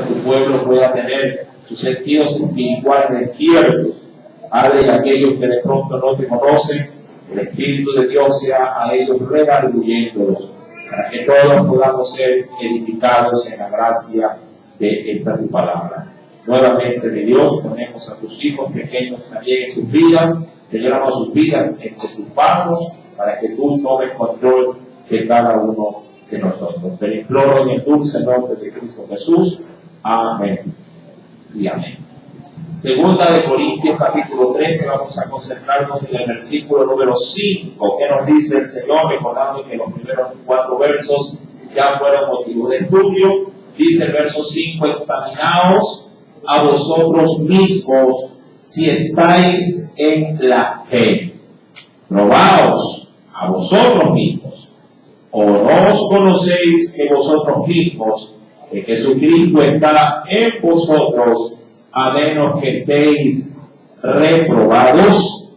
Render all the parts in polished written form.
tu pueblo pueda tener sus sentidos espirituales despiertos. Padre, y aquellos que de pronto no te conocen, el Espíritu de Dios sea a ellos redarguyéndolos, para que todos podamos ser edificados en la gracia de esta tu palabra. Nuevamente, mi Dios, ponemos a tus hijos pequeños también en sus vidas, señoramos sus vidas entre tus manos, para que tú tomes control de cada uno de nosotros. Te imploro en el dulce nombre de Cristo Jesús. Amén y amén. Segunda de Corintios capítulo 13, vamos a concentrarnos en el versículo número 5. ¿Qué nos dice el Señor? Recordando que los primeros 4 versos ya fueron motivo de estudio. Dice el verso 5: examinaos a vosotros mismos si estáis en la fe. Probaos a vosotros mismos. ¿O no os conocéis que vosotros mismos, que Jesucristo está en vosotros, a menos que estéis reprobados?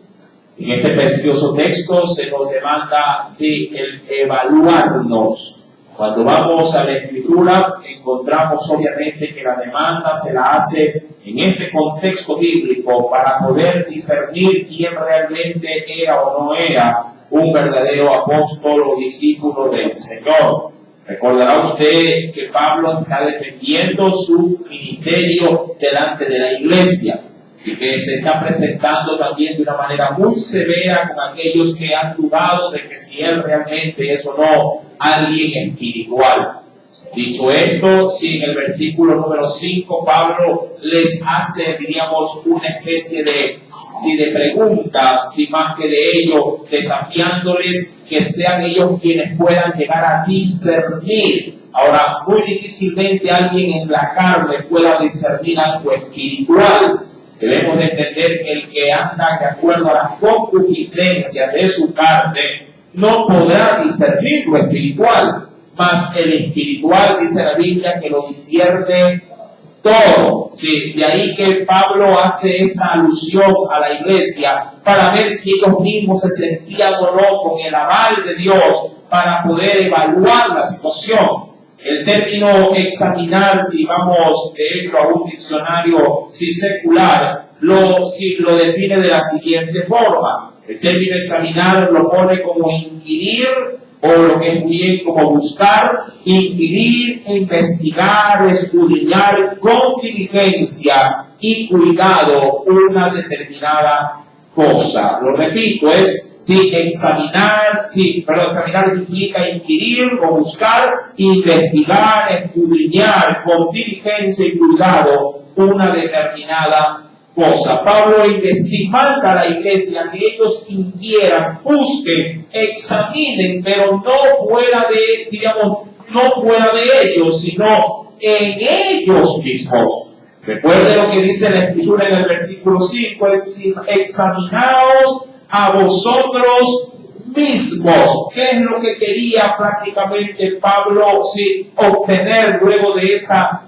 En este precioso texto se nos demanda, sí, el evaluarnos. Cuando vamos a la Escritura, encontramos obviamente que la demanda se la hace en este contexto bíblico para poder discernir quién realmente era o no era un verdadero apóstol o discípulo del Señor. Recordará usted que Pablo está defendiendo su ministerio delante de la iglesia y que se está presentando también de una manera muy severa con aquellos que han dudado de que si él realmente es o no alguien espiritual. Dicho esto, si en el versículo número 5 Pablo les hace, diríamos, una especie de pregunta, si más que de ello, desafiándoles que sean ellos quienes puedan llegar a discernir. Ahora, muy difícilmente alguien en la carne pueda discernir algo espiritual. Debemos de entender que el que anda de acuerdo a las concupiscencias de su carne no podrá discernir lo espiritual. Mas el espiritual, dice la Biblia, que lo discierne todo. Sí, de ahí que Pablo hace esta alusión a la iglesia para ver si ellos mismos se sentían o no con el aval de Dios para poder evaluar la situación. El término examinar, si vamos de hecho a un diccionario secular, lo define de la siguiente forma. El término examinar lo pone como inquirir, o lo que es bien como buscar, inquirir, investigar, escudriñar con diligencia y cuidado una determinada cosa. Lo repito, examinar implica inquirir o buscar, investigar, escudriñar con diligencia y cuidado una determinada cosa. Pablo manda a la iglesia que ellos inquieran, busquen, examinen, pero no fuera de ellos, sino en ellos mismos. Recuerde lo que dice la Escritura en el versículo 5: examinaos a vosotros mismos. ¿Qué es lo que quería prácticamente Pablo obtener luego de esa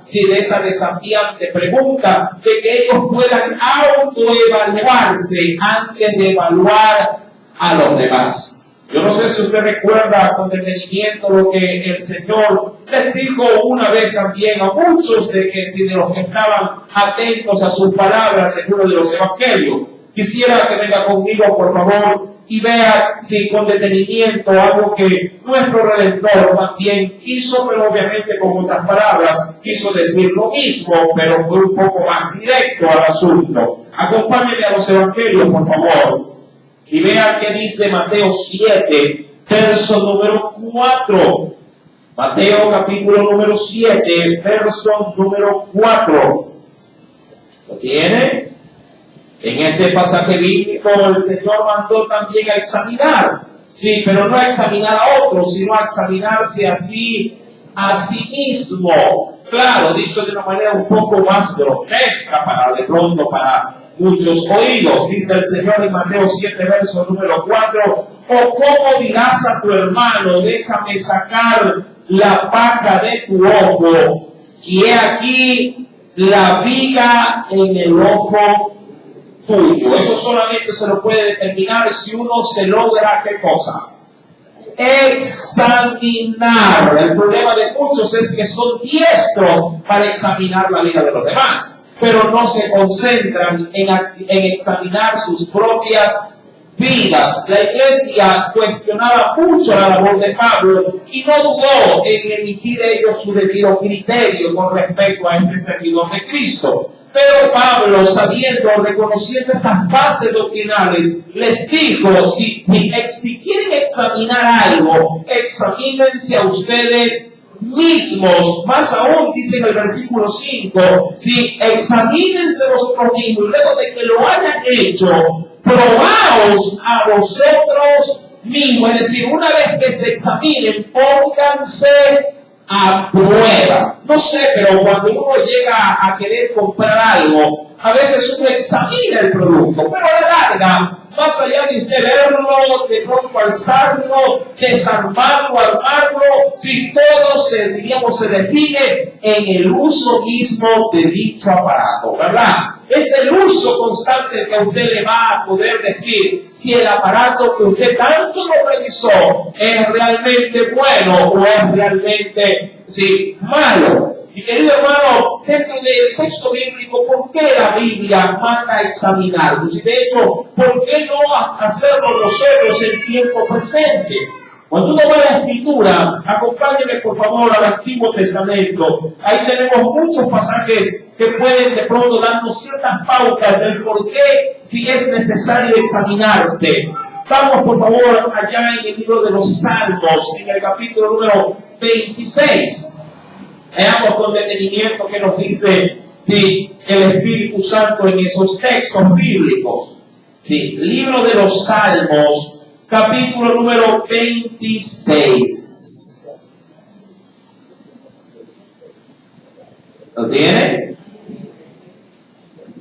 desafiante pregunta? De que ellos puedan autoevaluarse antes de evaluar a los demás. Yo no sé si usted recuerda con detenimiento lo que el Señor les dijo una vez también a muchos de los que estaban atentos a sus palabras en uno de los evangelios. Quisiera que venga conmigo, por favor, y vea con detenimiento algo que nuestro Redentor también quiso, pero obviamente con otras palabras, quiso decir lo mismo, pero fue un poco más directo al asunto. Acompáñenme a los evangelios, por favor, y vea qué dice Mateo 7, verso número 4. Mateo capítulo número 7, verso número 4. ¿Lo tiene? En ese pasaje bíblico el Señor mandó también a examinar, pero no a examinar a otros, sino a examinarse a sí mismo. Claro, dicho de una manera un poco más grotesca para muchos oídos. Dice el Señor en Mateo 7, verso número 4: o cómo dirás a tu hermano, déjame sacar la paja de tu ojo, y he aquí la viga en el ojo tuyo. Eso solamente se lo puede determinar si uno se logra, ¿qué cosa? examinar. El problema de muchos es que son diestros para examinar la vida de los demás, pero no se concentran en examinar sus propias vidas. La iglesia cuestionaba mucho la labor de Pablo y no dudó en emitir ellos su debido criterio con respecto a este servidor de Cristo. Pero Pablo, sabiendo, reconociendo estas bases doctrinales, les dijo, si quieren examinar algo, examínense a ustedes mismos. Más aún, dice en el versículo 5, examínense vosotros mismos, y luego de que lo hayan hecho, probaos a vosotros mismos. Es decir, una vez que se examinen, pónganse a prueba. No sé, pero cuando uno llega a querer comprar algo, a veces uno examina el producto, pero a la larga, más allá de usted verlo, de pronto alzarlo, desarmarlo, armarlo, si todo se define en el uso mismo de dicho aparato, ¿verdad? Es el uso constante que a usted le va a poder decir si el aparato que usted tanto lo revisó es realmente bueno o es realmente malo. Mi querido hermano, dentro del texto bíblico, ¿por qué la Biblia manda a examinar? Y de hecho, ¿por qué no hacerlo nosotros en tiempo presente? Cuando uno va a la Escritura, acompáñeme por favor al Antiguo Testamento. Ahí tenemos muchos pasajes que pueden de pronto darnos ciertas pautas del por qué, si es necesario examinarse. Vamos por favor allá en el libro de los Salmos, en el capítulo número 26. Veamos con detenimiento qué nos dice el Espíritu Santo en esos textos bíblicos. Libro de los Salmos, capítulo número 26. ¿Lo tiene?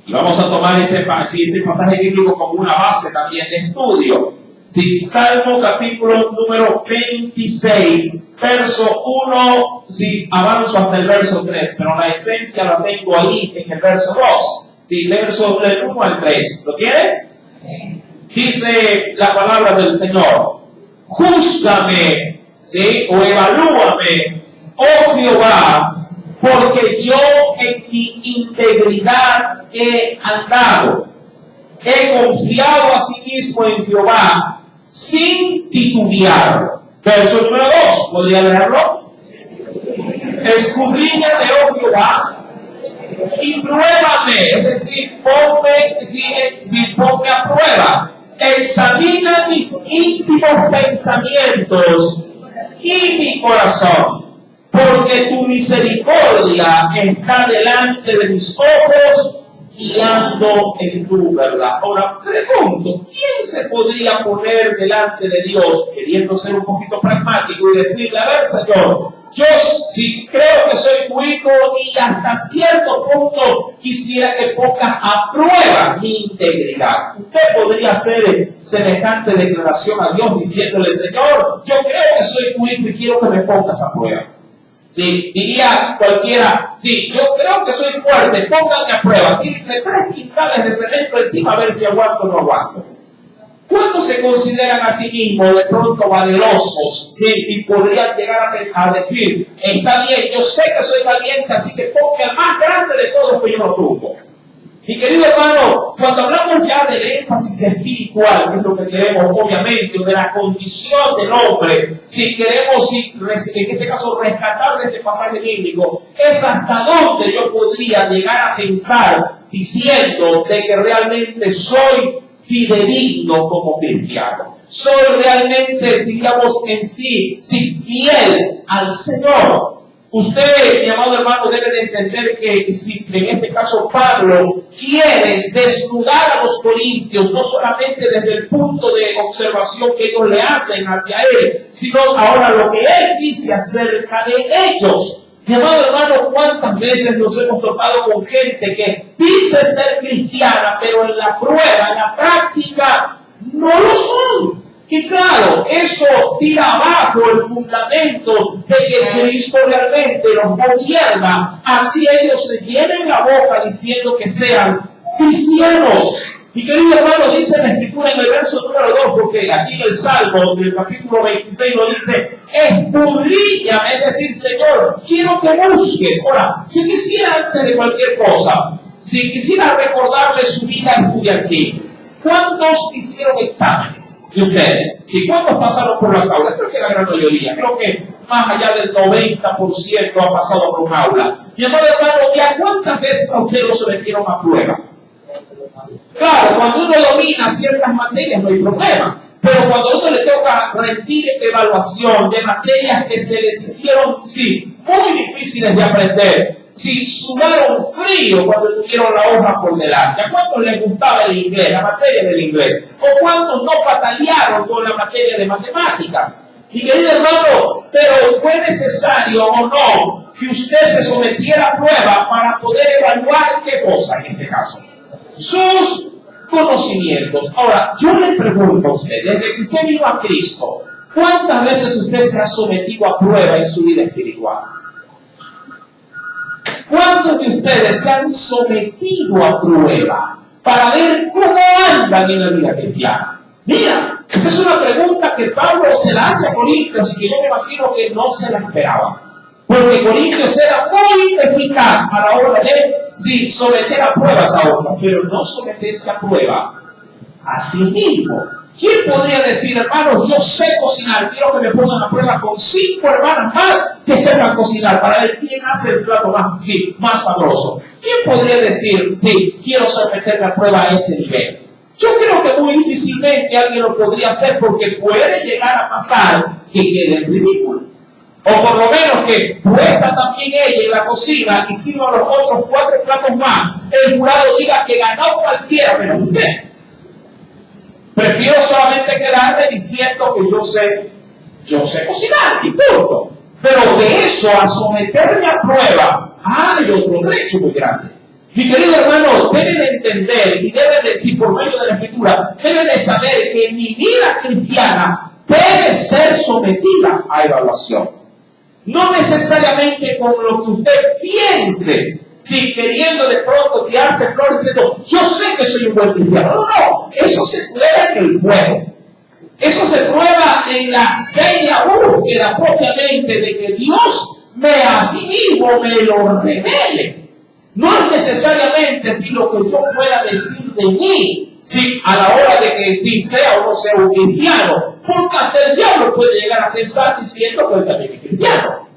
Y vamos a tomar ese pasaje bíblico como una base también de estudio. Salmo capítulo número 26, verso 1, avanzo hasta el verso 3, pero la esencia la tengo ahí en el verso 2. Verso del 1 al 3. ¿Lo tiene? Dice la palabra del Señor: júzgame, o evalúame, oh Jehová, porque yo en mi integridad he andado. He confiado asimismo en Jehová, sin titubear. Verso número 2, ¿podría leerlo? Escudriñame, oh Jehová, y pruébame, es decir, ponme a prueba. Examina mis íntimos pensamientos y mi corazón, porque tu misericordia está delante de mis ojos, y ando en tu verdad. Ahora, pregunto, ¿quién se podría poner delante de Dios, queriendo ser un poquito pragmático y decirle, a ver, Señor, yo sí creo que soy tu hijo y hasta cierto punto quisiera que pongas a prueba mi integridad? Usted podría hacer semejante declaración a Dios diciéndole, Señor, yo creo que soy tu hijo y quiero que me pongas a prueba. Diría cualquiera, yo creo que soy fuerte, pónganme a prueba, tírenme 3 quintales de cemento encima a ver si aguanto o no aguanto. ¿Cuántos se consideran a sí mismos de pronto valerosos? Y podrían llegar a decir, está bien, yo sé que soy valiente, así que ponme al más grande de todos que yo no tuvo. Mi querido hermano, cuando hablamos ya del énfasis espiritual, que es lo que queremos, obviamente, de la condición del hombre, si queremos, en este caso, rescatar de este pasaje bíblico, es hasta dónde yo podría llegar a pensar diciendo de que realmente soy fidedigno como cristiano. Soy realmente, digamos, en sí, fiel al Señor. Usted, mi amado hermano, debe de entender que si en este caso Pablo quiere desnudar a los corintios, no solamente desde el punto de observación que ellos le hacen hacia él, sino ahora lo que él dice acerca de ellos. Mi amado hermano, ¿cuántas veces nos hemos topado con gente que dice ser cristiana, pero en la prueba, en la práctica, no lo son? Y claro, eso tira abajo el fundamento de que Cristo realmente los gobierna. Así ellos se llenen la boca diciendo que sean cristianos. Mi querido hermano, dice la Escritura en el verso número 2, porque aquí en el Salmo del capítulo 26 lo dice, escudriñame, es decir, Señor, quiero que busques. Ahora, yo quisiera antes de cualquier cosa, si quisiera recordarle su vida estudiantil, ¿cuántos hicieron exámenes de ustedes? ¿Sí? ¿Cuántos pasaron por las aulas? Creo que la gran mayoría, creo que más allá del 90% ha pasado por un aula. Mi amado hermano, ¿ya cuántas veces a usted lo sometieron a prueba? Claro, cuando uno domina ciertas materias no hay problema, pero cuando a uno le toca rendir evaluación de materias que se les hicieron, sí, muy difíciles de aprender, si sudaron frío cuando tuvieron la hoja por delante, ¿a cuántos les gustaba el inglés, la materia del inglés? ¿O cuántos no patalearon con la materia de matemáticas? Mi querido hermano, pero fue necesario o no que usted se sometiera a prueba para poder evaluar qué cosa en este caso. Sus conocimientos. Ahora, yo le pregunto a usted, desde que usted vino a Cristo, ¿cuántas veces usted se ha sometido a prueba en su vida espiritual? ¿Cuántos de ustedes se han sometido a prueba para ver cómo andan en la vida cristiana? Mira, es una pregunta que Pablo se la hace a Corintios y que yo me imagino que no se la esperaba. Porque Corintios era muy eficaz a la hora de someter a pruebas a otros, pero no someterse a prueba a sí mismo. ¿Quién podría decir, hermanos, yo sé cocinar, quiero que me pongan a prueba con 5 hermanas más que sepan cocinar para ver quién hace el plato más sabroso? ¿Quién podría decir, quiero someterme a prueba a ese nivel? Yo creo que muy difícilmente alguien lo podría hacer porque puede llegar a pasar que quede en ridículo. O por lo menos que puesta también ella en la cocina y sirva los otros 4 platos más, el jurado diga que ganó cualquiera menos usted. Prefiero solamente quedarme diciendo que yo sé cocinar y punto. Pero de eso a someterme a prueba, hay otro trecho muy grande. Mi querido hermano, debe de entender y debe de decir por medio de la Escritura, debe de saber que mi vida cristiana debe ser sometida a evaluación. No necesariamente con lo que usted piense, queriendo de pronto tirarse flores diciendo, yo sé que soy un buen cristiano. No, eso se prueba en el fuego. Eso se prueba en la búsqueda propiamente de que Dios a sí mismo me lo revele. No es necesariamente lo que yo pueda decir de mí, a la hora de que sea o no sea un cristiano, porque hasta el diablo puede llegar a pensar diciendo que él también es cristiano.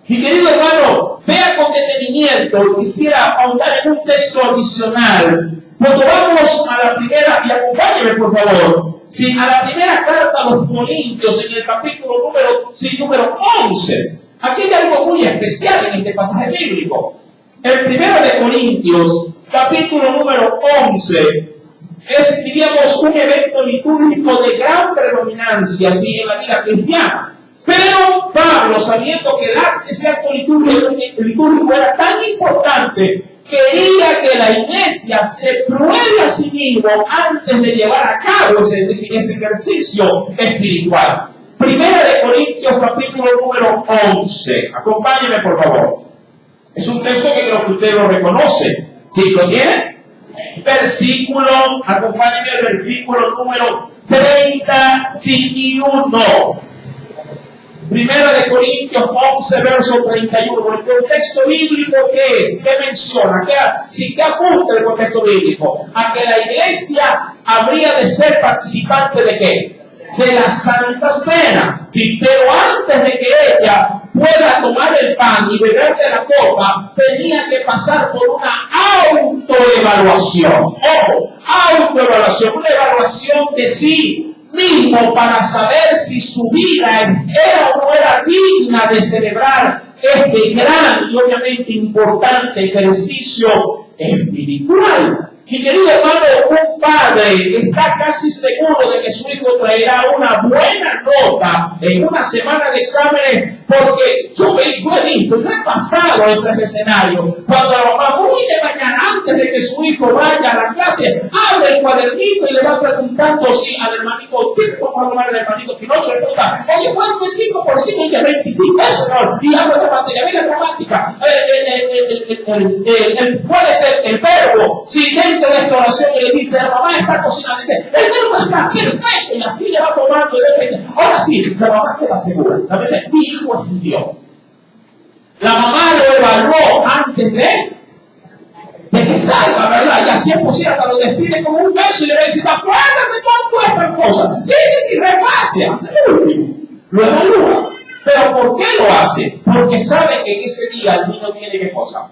Mi querido hermano, vea con detenimiento, quisiera ahondar en un texto adicional. Cuando vamos a la primera, y acompáñeme por favor, a la primera carta a los Corintios, en el capítulo número 11, aquí hay algo muy especial en este pasaje bíblico. El primero de Corintios, capítulo número 11, es, diríamos, un evento litúrgico de gran predominancia en la vida cristiana. Pero Pablo, sabiendo que ese acto litúrgico era tan importante, quería que la iglesia se pruebe a sí mismo antes de llevar a cabo ese ejercicio espiritual. Primera de Corintios, capítulo número 11. Acompáñeme, por favor. Es un texto que creo que usted lo reconoce. ¿Sí lo tiene? Acompáñeme al versículo número 31. Primera de Corintios 11, verso 31. El contexto bíblico, ¿qué es? ¿Qué menciona? ¿Qué apunta el contexto bíblico? A que la iglesia habría de ser participante ¿de qué? De la Santa Cena. Pero antes de que ella pueda tomar el pan y beber de la copa, tenía que pasar por una autoevaluación. Ojo, autoevaluación, una evaluación de sí mismo para saber si su vida era o no era digna de celebrar este gran y obviamente importante ejercicio espiritual. Mi querido hermano, un padre está casi seguro de que su hijo traerá una buena nota en una semana de exámenes Porque yo he visto, yo he pasado ese escenario, cuando la mamá muy de mañana, antes de que su hijo vaya a la clase, abre el cuadernito y le va preguntando si al hermanito, ¿qué vamos a tomar el hermanito Pinocho? Le pregunta, oye, ¿cuánto es 5 por 5? Y que 25, eso no, y habla de materia, mira la gramática, ¿cuál es el verbo? Si dentro de esta oración le dice, la mamá está cocinando, dice, el verbo está perfecto, y así le va tomando, ahora sí, la mamá queda segura. A veces, mi hijo estudió. La mamá lo evaluó antes de que salga, ¿verdad? Y así es posible, hasta lo despide con un beso y le va a decir, acuérdese cuánto es tal cosa. Sí, repase. Lo evalúa. ¿Pero por qué lo hace? Porque sabe que en ese día el niño tiene ¿qué cosa?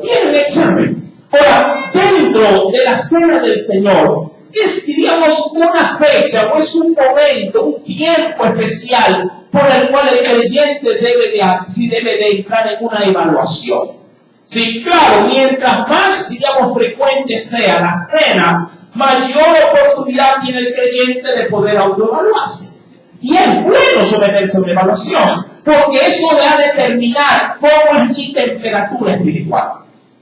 Tiene un examen. Ahora, dentro de la cena del Señor, es, diríamos, una fecha o es un momento, un tiempo especial por el cual el creyente debe de entrar en una evaluación. Sí, claro, mientras más, digamos, frecuente sea la cena, mayor oportunidad tiene el creyente de poder autoevaluarse. Y es bueno someterse a una evaluación, porque eso le va a determinar cómo es mi temperatura espiritual.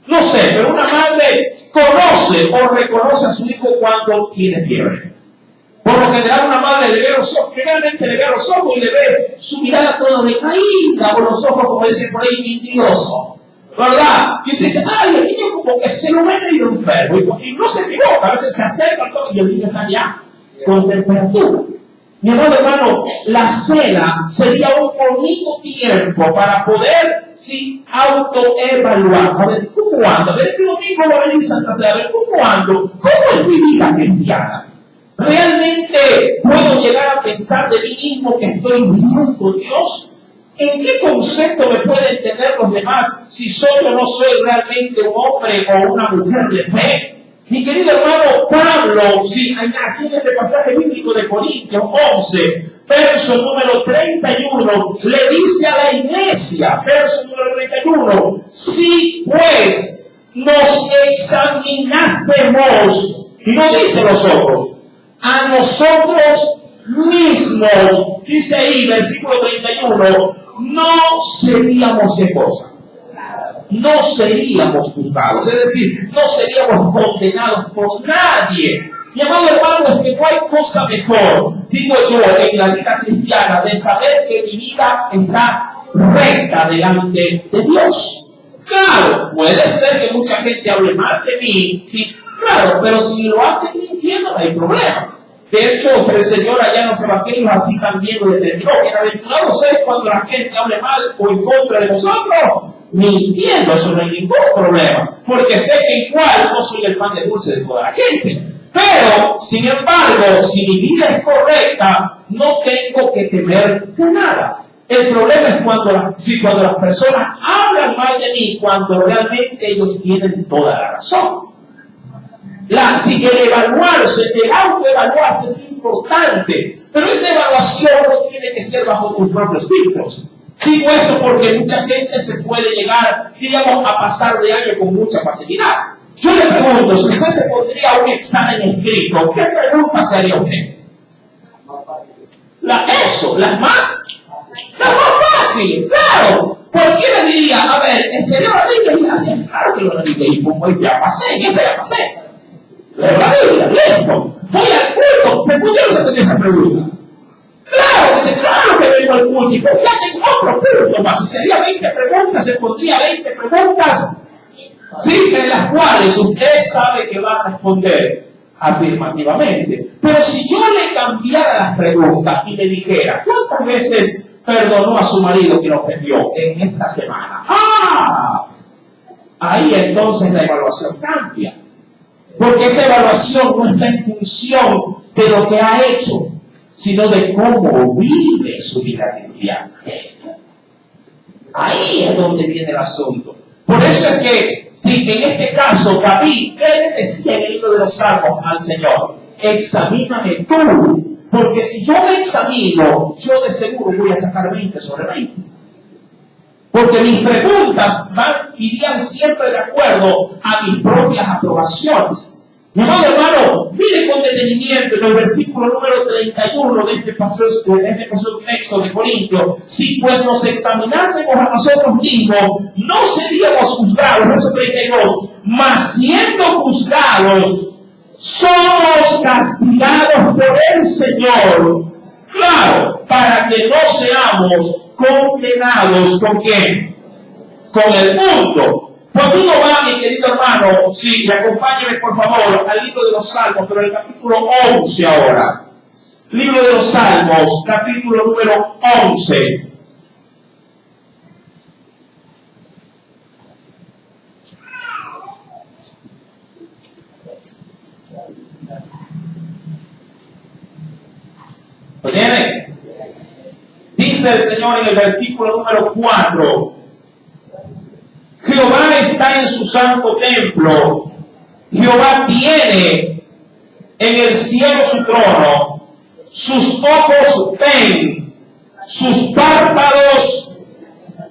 No sé, pero una madre conoce o reconoce a su hijo cuando tiene fiebre. Por lo general, una madre le ve los ojos, generalmente le ve los ojos y le ve su mirada toda decaída, o los ojos, como dicen por ahí, vidriosos. ¿Verdad? Y usted dice, ay, el niño como que se lo ve medio enfermo. Y no se equivoca, a veces se acerca y el niño está ya con temperatura. Mi amado hermano, la cena sería un bonito tiempo para poder, autoevaluar. A ver, ¿cómo ando? A ver, este domingo va a venir Santa Cena. A ver, ¿cómo ando? ¿Cómo es mi vida cristiana? ¿Realmente puedo llegar a pensar de mí mismo que estoy bien con Dios? ¿En qué concepto me pueden entender los demás si soy o no soy realmente un hombre o una mujer de fe? Mi querido hermano Pablo, aquí en este pasaje bíblico de Corintios 11, verso número 31, le dice a la iglesia, verso número 31, si pues nos examinásemos, y no dice nosotros, a nosotros mismos, dice ahí, versículo 31, no seríamos ¿qué cosa? No seríamos juzgados, es decir, no seríamos condenados por nadie. Mi amado hermano, es que no hay cosa mejor, digo yo, en la vida cristiana, de saber que mi vida está recta delante de Dios. Claro, puede ser que mucha gente hable mal de mí, sí, claro, pero si lo hacen mintiendo no hay problema. De hecho, el Señor allá en los evangelios así también lo determinó. Bienaventurados es cuando la gente hable mal o en contra de nosotros, mintiendo, eso no hay ningún problema. Porque sé que igual no soy el pan de dulce de toda la gente. Pero, sin embargo, si mi vida es correcta, no tengo que temer de nada. El problema es cuando las personas hablan mal de mí, cuando realmente ellos tienen toda la razón. El evaluarse, el autoevaluarse es importante, pero esa evaluación no tiene que ser bajo tus propios filtros. Digo esto porque mucha gente se puede llegar, digamos, a pasar de año con mucha facilidad. Yo le pregunto, si usted se pondría un examen escrito, ¿qué pregunta se haría usted? Las más fáciles, claro. Cualquiera diría, a ver, leo la Biblia, claro que lo leí, y como ya pasé. Leo la Biblia, listo. Voy al culto, ¿se pudieron hacer esa pregunta? Claro que vengo al culto, y ya tengo otro culto más. Si sería 20 preguntas, se pondría 20 preguntas, sí, de las cuales usted sabe que va a responder afirmativamente. Pero si yo le cambiara las preguntas y le dijera, ¿cuántas veces perdonó a su marido que lo ofendió en esta semana? Ahí entonces la evaluación cambia. Porque esa evaluación no está en función de lo que ha hecho, sino de cómo vive su vida cristiana. Ahí es donde viene el asunto. Por eso es que en este caso David, ¿qué le decía en el libro de los Salmos al Señor? Examíname tú, porque si yo me examino, yo de seguro voy a sacar 20 sobre 20. Porque mis preguntas irían siempre de acuerdo a mis propias aprobaciones. Mi amado hermano, mire con detenimiento en el versículo número 31 de este pasaje texto de Corintios. Si pues nos examinásemos a nosotros mismos, no seríamos juzgados, verso 32, mas siendo juzgados, somos castigados por el Señor. Claro, para que no seamos condenados ¿con quién? Con el mundo. Cuando uno va, mi querido hermano, sí, acompáñeme por favor al libro de los Salmos, pero el capítulo 11 ahora. Libro de los Salmos, capítulo número 11. ¿Oye? Dice el Señor en el versículo número 4. Jehová está en su santo templo. Jehová tiene en el cielo su trono. Sus ojos ven, sus párpados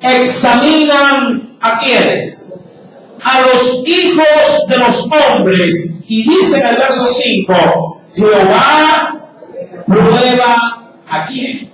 examinan ¿a quiénes? A los hijos de los hombres. Y dice en el verso 5, Jehová prueba ¿a quién?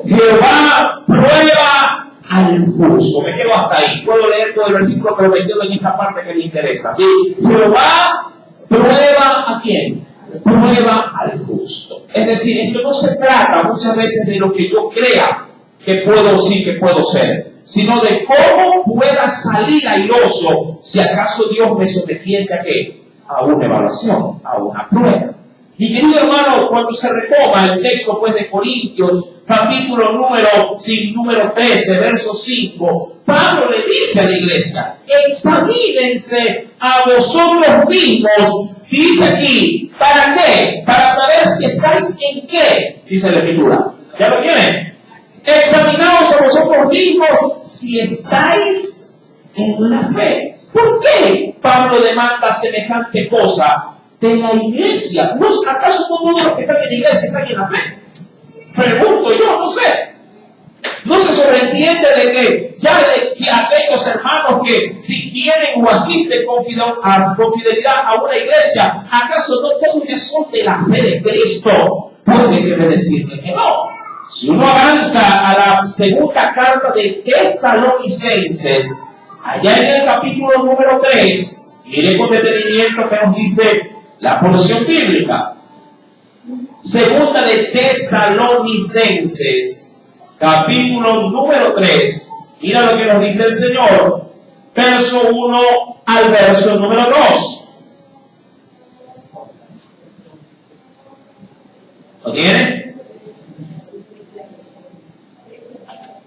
Jehová prueba al justo. Me quedo hasta ahí. Puedo leer todo el versículo, pero me quedo en esta parte que me interesa. ¿Sí? Jehová prueba ¿a quién? Prueba al justo. Es decir, esto no se trata muchas veces de lo que yo crea que puedo ser, sino de cómo pueda salir airoso si acaso Dios me sometiese a ¿qué? A una evaluación, a una prueba. Mi querido hermano, cuando se retoma el texto pues de Corintios, capítulo número 13, verso 5, Pablo le dice a la iglesia, examínense a vosotros mismos, dice aquí, ¿para qué? Para saber si estáis en qué, dice la Escritura. ¿Ya lo tienen? Examinaos a vosotros mismos si estáis en la fe. ¿Por qué Pablo demanda semejante cosa de la iglesia? ¿No acaso no todos los que están en la iglesia están en la fe? Pregunto yo, no sé. No se sobreentiende de que ya si aquellos hermanos que si quieren o asisten con fidelidad a una iglesia, ¿acaso no todos ya son de la fe de Cristo? Puede que me decirle que no. Si uno avanza a la segunda carta de Tesalonicenses, allá en el capítulo número 3, mire con detenimiento que nos dice la porción bíblica. Segunda de Tesalonicenses, capítulo número 3. Mira lo que nos dice el Señor, verso 1 al verso número 2. ¿Lo tienen?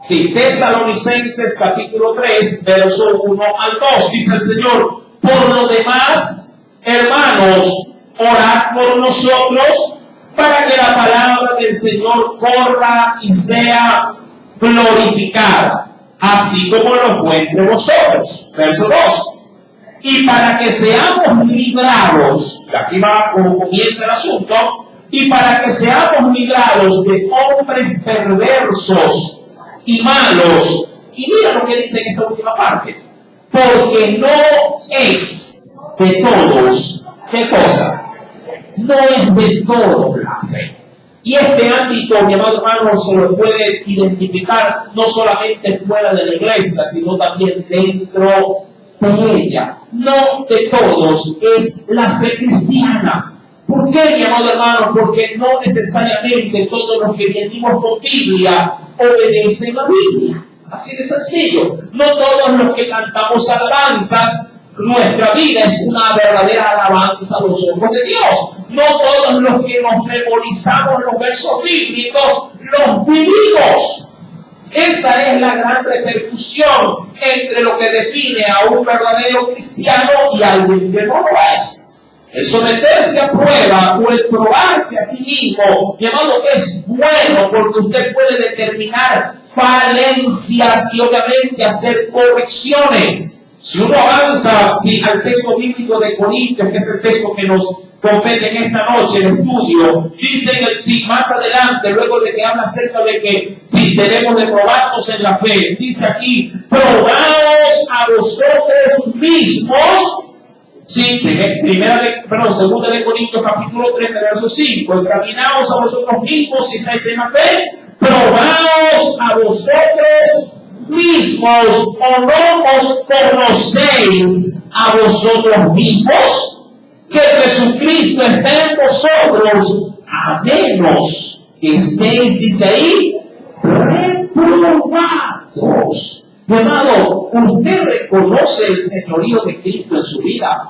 Sí, Tesalonicenses capítulo 3, verso 1 al 2. Dice el Señor, por lo demás, hermanos, orad por nosotros para que la palabra del Señor corra y sea glorificada, así como lo fue entre vosotros. Verso 2. Y para que seamos librados, y aquí va como comienza el asunto, y para que seamos librados de hombres perversos y malos. Y mira lo que dice en esa última parte. Porque no es de todos. ¿Qué cosa? No es de todos la fe. Y este ámbito, mi amado hermano, se lo puede identificar no solamente fuera de la iglesia, sino también dentro de ella. No de todos es la fe cristiana. ¿Por qué, mi amado hermano? Porque no necesariamente todos los que venimos con Biblia obedecen la Biblia. Así de sencillo. No todos los que cantamos alabanzas, nuestra vida es una verdadera alabanza a los ojos de Dios. No todos los que nos memorizamos los versos bíblicos los vivimos. Esa es la gran repercusión entre lo que define a un verdadero cristiano y a alguien que no lo es. El someterse a prueba o el probarse a sí mismo, llamado es bueno porque usted puede determinar falencias y obviamente hacer correcciones. Si uno avanza al texto bíblico de Corintios, que es el texto que nos compete en esta noche el estudio, dice más adelante, luego de que habla acerca de que si debemos de probarnos en la fe, dice aquí, probaos a vosotros mismos Sí, segunda de Corintios capítulo 13, verso 5. Examinaos a vosotros mismos si estáis en la fe, probaos a vosotros mismos, o no os conocéis a vosotros mismos, que Jesucristo está en vosotros, a menos que estéis, dice ahí, reprobados. Mi amado, ¿usted reconoce el señorío de Cristo en su vida?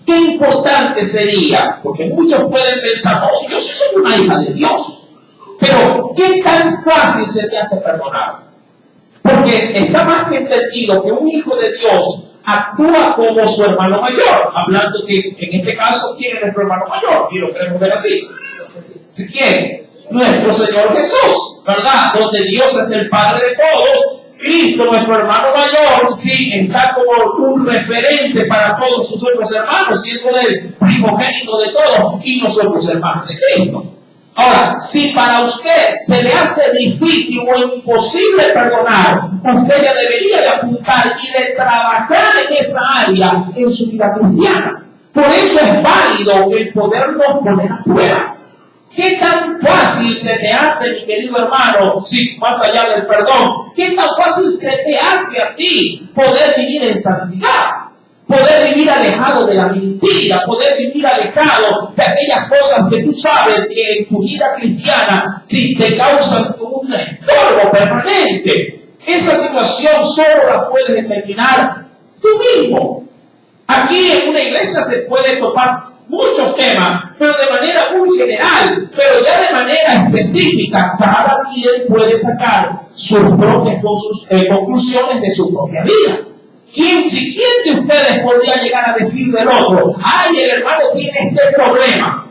Qué importante sería, porque muchos pueden pensar, no, si yo soy una hija de Dios, pero ¿qué tan fácil se te hace perdonar? Porque está más que entendido que un hijo de Dios actúa como su hermano mayor, hablando que en este caso, ¿quién es nuestro hermano mayor? Si lo queremos ver así. ¿Quién? Nuestro Señor Jesús, ¿verdad? Donde Dios es el Padre de todos. Cristo, nuestro hermano mayor, sí, está como un referente para todos sus otros hermanos, siendo el primogénito de todos y nosotros hermanos de Cristo. Ahora, si para usted se le hace difícil o imposible perdonar, usted ya debería de apuntar y de trabajar en esa área en su vida cristiana. Por eso es válido el podernos poner a prueba. ¿Qué tan fácil se te hace, mi querido hermano, sí, más allá del perdón, qué tan fácil se te hace a ti poder vivir en santidad? Poder vivir alejado de la mentira, poder vivir alejado de aquellas cosas que tú sabes que en tu vida cristiana sí te causan un estorbo permanente. Esa situación solo la puedes determinar tú mismo. Aquí en una iglesia se puede topar muchos temas, pero de manera muy general, pero ya de manera específica, cada quien puede sacar sus propias conclusiones de su propia vida. ¿Quién de ustedes podría llegar a decir del otro, ay, el hermano tiene este problema?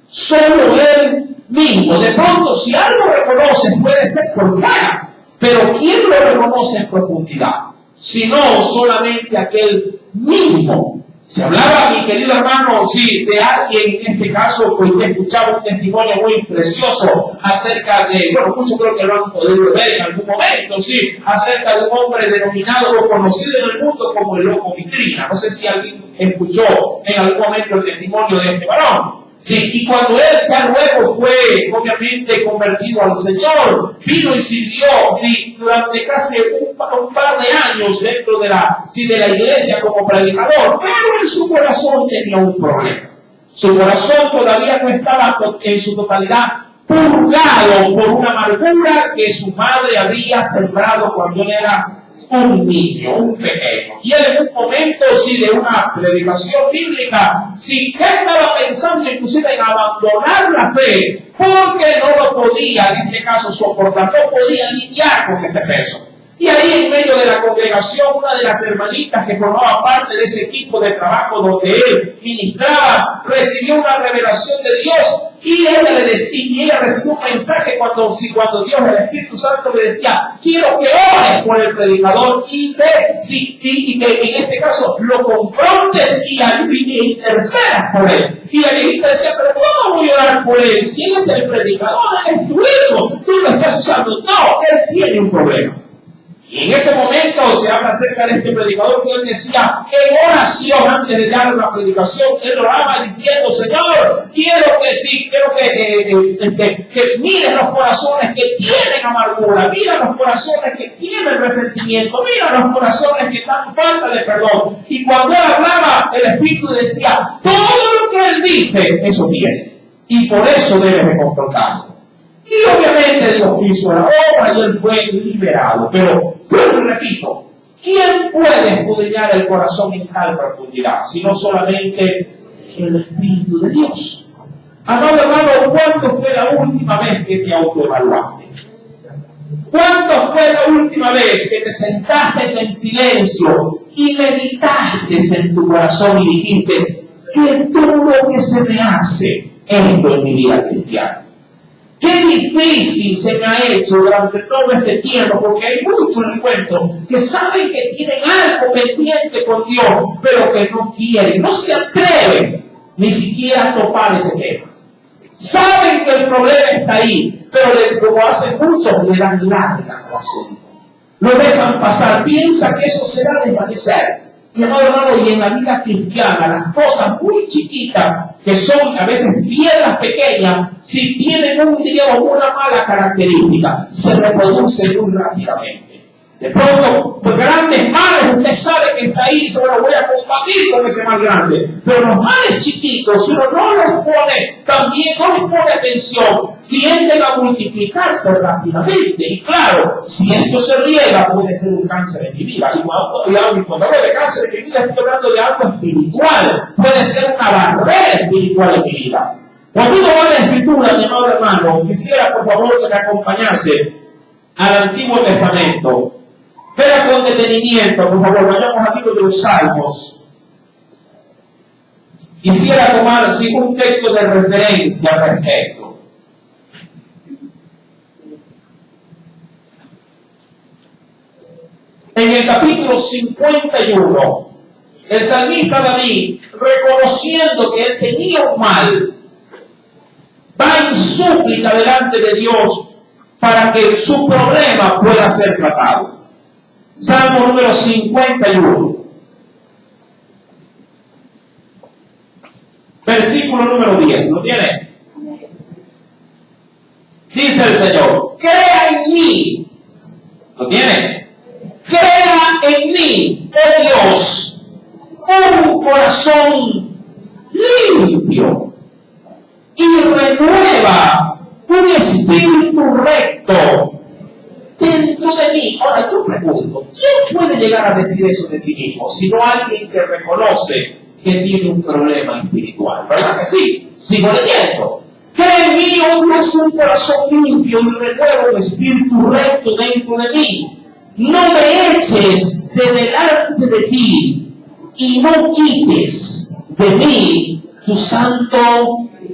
Solo él mismo. De pronto, si algo reconoce, puede ser por fuera, pero ¿quién lo reconoce en profundidad? Sino solamente aquel mismo. Se hablaba, mi querido hermano, sí, de alguien, en este caso, pues que escuchaba un testimonio muy precioso acerca de, bueno, muchos creo que lo han podido ver en algún momento, sí, acerca de un hombre denominado o conocido en el mundo como el loco vitrina. No sé si alguien escuchó en algún momento el testimonio de este varón. Sí, y cuando él ya luego fue, obviamente, convertido al Señor, vino y sirvió, sí, durante casi un par de años dentro de la iglesia como predicador, pero en su corazón tenía un problema. Su corazón todavía no estaba en su totalidad purgado por una amargura que su madre había sembrado cuando él era un niño, un pequeño. Y él en un momento, sí, de una predicación bíblica, sí, que estaba pensando inclusive en abandonar la fe, porque no lo podía, en este caso, soportar, no podía lidiar con ese peso. Y ahí en medio de la congregación, una de las hermanitas que formaba parte de ese equipo de trabajo donde él ministraba, recibió una revelación de Dios y ella recibió un mensaje cuando Dios, el Espíritu Santo, le decía, quiero que ores por el predicador y que en este caso lo confrontes y intercedas por él. Y la viejita decía, pero ¿cómo voy a orar por él? Si él es el predicador, él es tu hijo, tú lo estás usando. No, él tiene un problema. Y en ese momento se habla acerca de este predicador que él decía, en oración, antes de dar la predicación, él oraba diciendo, Señor, quiero que miren los corazones que tienen amargura, mira los corazones que tienen resentimiento, mira los corazones que están falta de perdón. Y cuando él hablaba, el Espíritu decía, todo lo que él dice, eso viene. Y por eso debes de confrontarlo. Y obviamente Dios hizo la obra y él fue liberado. Pero, repito, ¿quién puede escudriñar el corazón en tal profundidad? Sino solamente el Espíritu de Dios. Amado hermano, ¿cuándo fue la última vez que te autoevaluaste? ¿Cuándo fue la última vez que te sentaste en silencio y meditaste en tu corazón y dijiste, qué duro que se me hace esto en mi vida cristiana? Qué difícil se me ha hecho durante todo este tiempo, porque hay muchos en el cuento que saben que tienen algo pendiente con Dios, pero que no quieren, no se atreven ni siquiera a topar ese tema. Saben que el problema está ahí, pero como hacen muchos, le dan larga al asunto. Lo dejan pasar, piensa que eso se va a desvanecer. Mi amado hermano, y en la vida cristiana, las cosas muy chiquitas, que son a veces piedras pequeñas, si tienen una mala característica, se reproducen muy rápidamente. De pronto, pues grandes males, usted sabe que está ahí, se lo voy a combatir con ese mal grande. Pero los males chiquitos, si uno no les pone, también no les pone atención, tienden a multiplicarse rápidamente. Y claro, si esto se riega, puede ser un cáncer en mi vida. Y cuando hablo de cáncer en mi vida, estoy hablando de algo espiritual. Puede ser una barrera espiritual en mi vida. Cuando uno va a la Escritura, mi amado hermano, quisiera por favor que me acompañase al Antiguo Testamento. Vea con detenimiento, por favor, vayamos al libro de los Salmos. Quisiera tomar un texto de referencia al respecto. En el capítulo 51, el salmista David, reconociendo que él tenía un mal, va en súplica delante de Dios para que su problema pueda ser tratado. Salmo número 51. Versículo número 10. ¿Lo tiene? Dice el Señor: crea en mí. ¿Lo tiene? Crea en mí, oh Dios, un corazón limpio y renueva un espíritu recto dentro de mí. Ahora yo pregunto, ¿quién puede llegar a decir eso de sí mismo? Sino alguien que reconoce que tiene un problema espiritual. ¿Verdad que sí? Sigo leyendo. Crea en mí, oh Dios, un corazón limpio y renueva un espíritu recto dentro de mí. No me eches de delante de ti y no quites de mí tu santo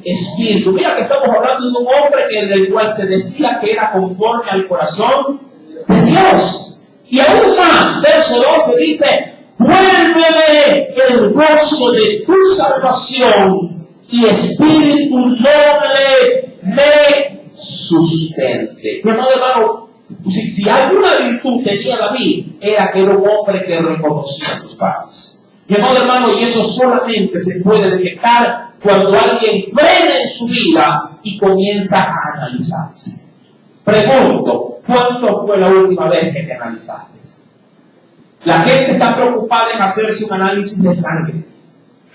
espíritu. Mira que estamos hablando de un hombre del cual se decía que era conforme al corazón de Dios. Y aún más, verso 12 dice: vuélveme el gozo de tu salvación y espíritu noble me sustente. Mi amado hermano, si alguna virtud tenía David, era que era un hombre que reconocía a sus padres. Mi amado hermano, y eso solamente se puede detectar cuando alguien frena en su vida y comienza a analizarse. Pregunto, ¿cuándo fue la última vez que te analizaste? La gente está preocupada en hacerse un análisis de sangre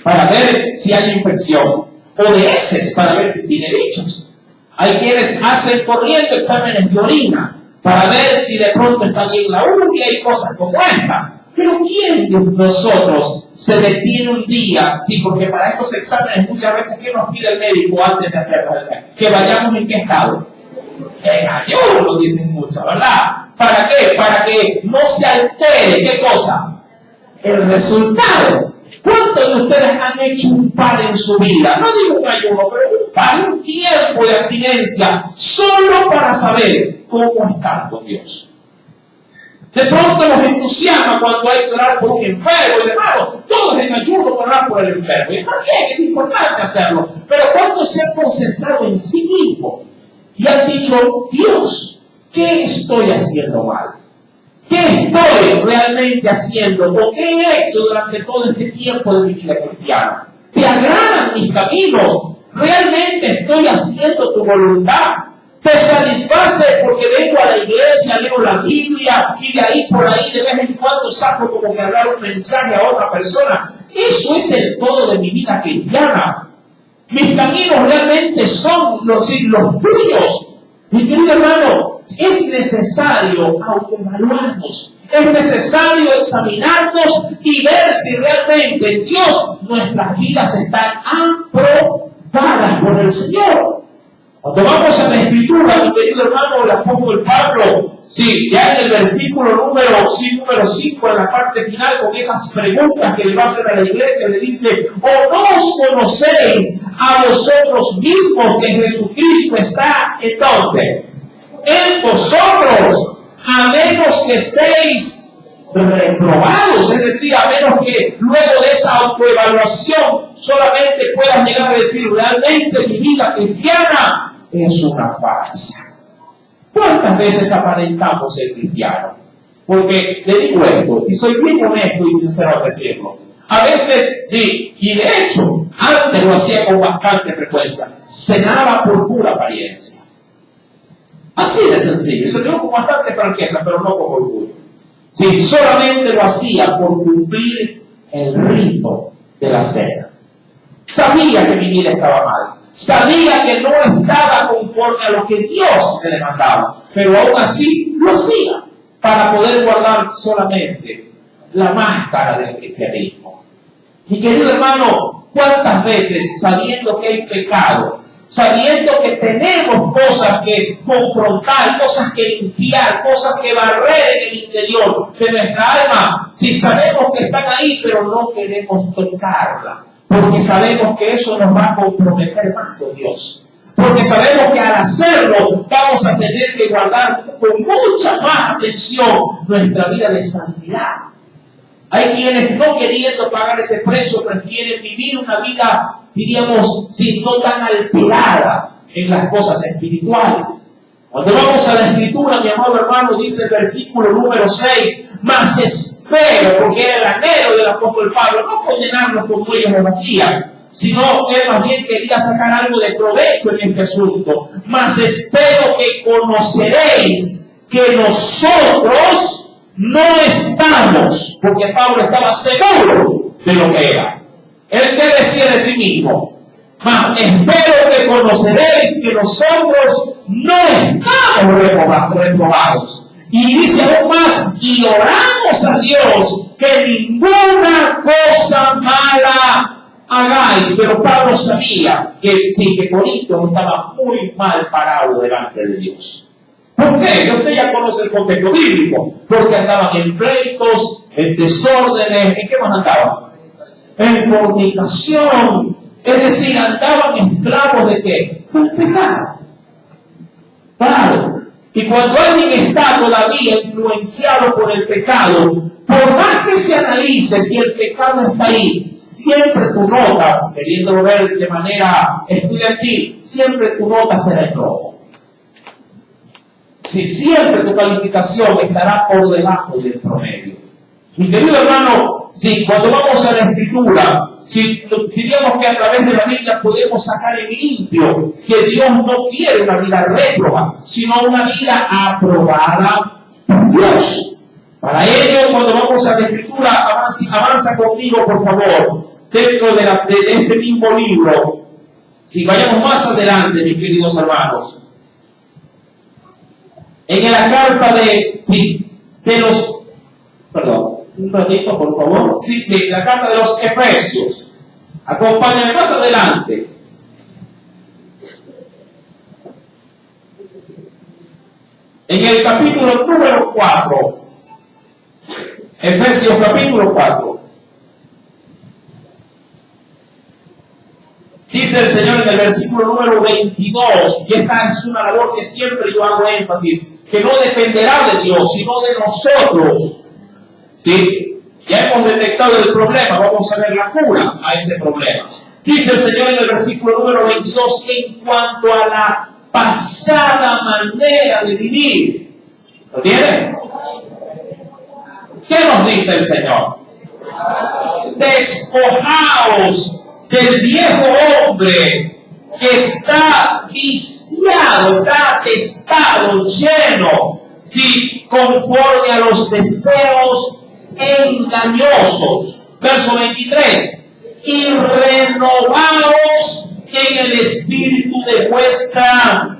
para ver si hay infección, o de heces para ver si tiene bichos. Hay quienes hacen corriendo exámenes de orina para ver si de pronto está bien la uña y cosas como esta. Pero ¿quién de nosotros se detiene un día? Sí, porque para estos exámenes muchas veces, ¿qué nos pide el médico antes de hacerlos? Que vayamos en qué estado. En ayuno, dicen muchos, ¿verdad? ¿Para qué? Para que no se altere, ¿qué cosa? El resultado. ¿Cuántos de ustedes han hecho un par en su vida? No digo un ayuno, pero un par, un tiempo de abstinencia, solo para saber cómo estar con Dios. De pronto nos entusiasma cuando hay que orar por un enfermo. Y hermano, todos en ayuno por orar por el enfermo. Y también es importante hacerlo. Pero ¿cuántos se han concentrado en sí mismo y han dicho: Dios, ¿qué estoy haciendo mal? ¿Qué estoy realmente haciendo? ¿O qué he hecho durante todo este tiempo de mi vida cristiana? ¿Te agradan mis caminos? ¿Realmente estoy haciendo tu voluntad? ¿Te satisface porque vengo a la iglesia, leo la Biblia y de ahí por ahí de vez en cuando saco como que dar un mensaje a otra persona? Eso es el todo de mi vida cristiana. Mis caminos realmente son los tuyos. Mi querido hermano, es necesario autoevaluarnos. Es necesario examinarnos y ver si realmente en Dios nuestras vidas están aprobadas por el Señor. Cuando vamos a la Escritura, mi querido hermano, el apóstol Pablo, sí, ya en el versículo número 5, en la parte final, con esas preguntas que le va a hacer a la iglesia, le dice: ¿o no os conocéis a vosotros mismos que Jesucristo está en dónde? En vosotros, a menos que estéis reprobados, es decir, a menos que luego de esa autoevaluación solamente puedas llegar a decir: realmente mi vida cristiana es una farsa. ¿Cuántas veces aparentamos ser cristianos? Porque le digo esto, y soy bien honesto y sincero al decirlo. A veces, sí, y de hecho, antes lo hacía con bastante frecuencia, cenaba por pura apariencia. Así de sencillo, se lo digo con bastante franqueza, pero no con orgullo. Sí, solamente lo hacía por cumplir el rito de la cena. Sabía que mi vida estaba mal, sabía que no estaba conforme a lo que Dios me demandaba, pero aún así lo hacía para poder guardar solamente la máscara del cristianismo. Mi querido hermano, ¿cuántas veces, sabiendo que hay pecado, sabiendo que tenemos cosas que confrontar, cosas que limpiar, cosas que barrer en el interior de nuestra alma, si sabemos que están ahí, pero no queremos tocarla, porque sabemos que eso nos va a comprometer más con Dios? Porque sabemos que al hacerlo vamos a tener que guardar con mucha más atención nuestra vida de santidad. Hay quienes, no queriendo pagar ese precio, prefieren vivir una vida, diríamos, si no tan alterada en las cosas espirituales. Cuando vamos a la Escritura, mi amado hermano, dice el versículo número 6, mas espero, porque era el anhelo del apóstol Pablo, no condenarnos con cuellos de vacía, sino él más bien quería sacar algo de provecho en este asunto. Mas espero que conoceréis que nosotros no estamos, porque Pablo estaba seguro de lo que era. Él que decía de sí mismo, mas espero que conoceréis que nosotros no estamos reprobados. Y dice aún más, y oramos a Dios que ninguna cosa mala hagáis. Pero Pablo sabía que sí, que Corinto estaba muy mal parado delante de Dios. ¿Por qué? Usted ya conoce el contexto bíblico. Porque andaban en pleitos, en desórdenes. ¿En qué más andaban? En fornicación. Es decir, andaban esclavos de ¿qué? Del pecado. Claro. Y cuando alguien está todavía influenciado por el pecado, por más que se analice si el pecado está ahí, siempre tú notas, queriéndolo ver de manera estudiantil, siempre tu nota será en rojo. Si siempre tu calificación estará por debajo del promedio. Mi querido hermano, si cuando vamos a la Escritura, si diríamos que a través de la Biblia podemos sacar en limpio que Dios no quiere una vida réproba, sino una vida aprobada por Dios. Para ello, cuando vamos a la Escritura, avanza conmigo, por favor, dentro de este mismo libro. Si vayamos más adelante, mis queridos hermanos, en la carta un ratito, por favor. Sí, la carta de los Efesios. Acompáñame más adelante. En el capítulo número 4. Efesios capítulo 4. Dice el Señor en el versículo número 22, y esta es una labor que siempre yo hago énfasis, que no dependerá de Dios, sino de nosotros. ¿Sí? Ya hemos detectado el problema, vamos a ver la cura a ese problema. Dice el Señor en el versículo número 22, en cuanto a la pasada manera de vivir. ¿Lo tienen? ¿Qué nos dice el Señor? Despojaos del viejo hombre que está viciado, está atestado, lleno, ¿sí? Conforme a los deseos engañosos. Verso 23. Y renovaos en el espíritu de vuestra